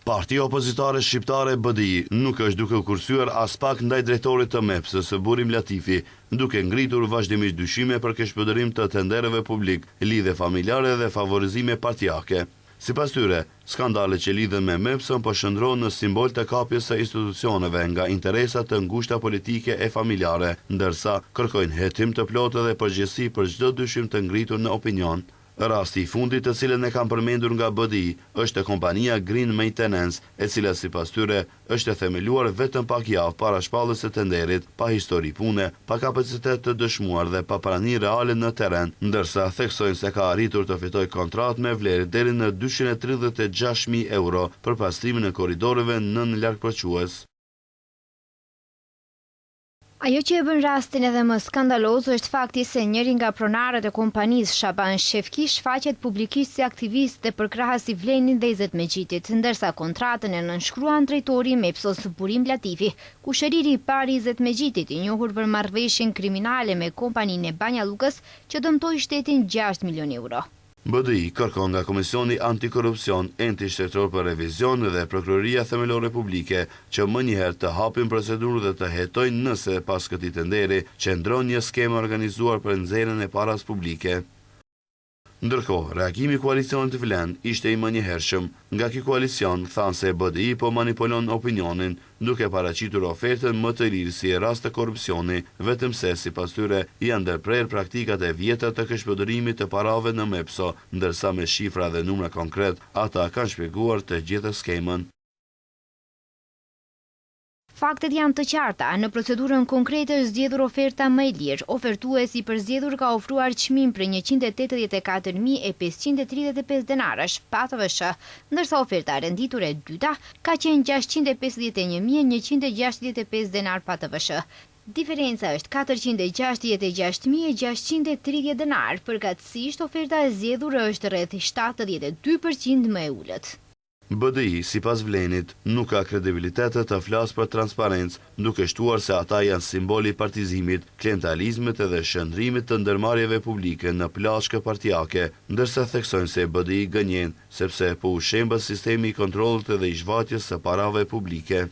Partia opozitare shqiptare BDI nuk është duke u kursyer as pak ndaj drejtorit të MEPS-së Burim Latifi, duke ngritur vazhdimisht dyshime për keqpërdërim të tendereve publik, lidhje familjare dhe favorizime partijake. Sipas tyre, skandalet që lidhen me MEPS-ën po shndrohen në simbol të kapjes së institucioneve nga interesat të ngushta politike e familjare, ndërsa kërkojnë hetim të plotë dhe përgjegjësi për çdo dyshim të ngritur në opinion. Rasti i fundit të cilën e kam përmendur nga BDI është kompania Green Maintenance, e cila sipas tyre është e themeluar vetëm pak javë para shpalljes së tenderit, pa histori pune, pa kapacitet të dëshmuar dhe pa prani reale në terren, ndërsa theksojnë se ka arritur të fitojë kontratë me vlerë deri në 236.000 euro për pastrimin e korridoreve nën largpërques. Ajo që e bën rastin edhe më skandaloz është fakti se njëri nga pronarët e kompanisë Shaban Shefki shfaqet publikisht si aktivist dhe përkrahas i Vlenin dhe Izet Mexhitit, ndërsa kontratën e nënshkruan drejtori i MEPS-s Burim Latifi, kushëriri i parë i Izet Mexhitit, i njohur për marrëveshjen kriminale me kompaninë e Banja Lukës që dëmtoi shtetin 6 milion euro. BDI kërkon nga Komisioni Antikorrupsion, Enti Shtetëror për Revizion dhe Prokuroria Themelore Publike që më njëherë të hapin procedurë dhe të hetojnë nëse pas këtij tenderi qëndron një skemë organizuar për nxjerrjen e paras publike. Ndërkohë, reagimi i koalicionit Vlen ishte i menjëhershëm. Nga ky koalicion thanë se BDI po manipulon opinionin, duke paraqitur ofertën më të lirë si rast të korrupsioni, vetëm se sipas tyre janë ndërprer praktikat e vjetra të keqpërdërimit të parave në MEPS-o, ndërsa me shifra dhe numra konkret, ata kanë shpjeguar të gjithë skemën. Faktet janë të qarta. Në procedurën konkrete është zgjedhur oferta më e lirë. Ofertuesi i përzgjedhur ka ofruar çmim për 184.535 denarësh, PATVSH, ndërsa oferta e renditur e dyta ka qenë 651.165 denar PATVSH. Diferenca është 466.630 denar, përkatësisht oferta e zgjedhur është rreth 72% më e ulët. BDI, sipas Vlenit, nuk ka kredibilitet të flasë për transparencë, duke shtuar se ata janë simboli i partizimit, klientalizmit dhe shëndrimit të ndërmarrjeve publike në plashkë partijake, ndërsa theksojnë se BDI gënjen, sepse po u shembët sistemi i kontrollit dhe i zhvatjes së parave publike.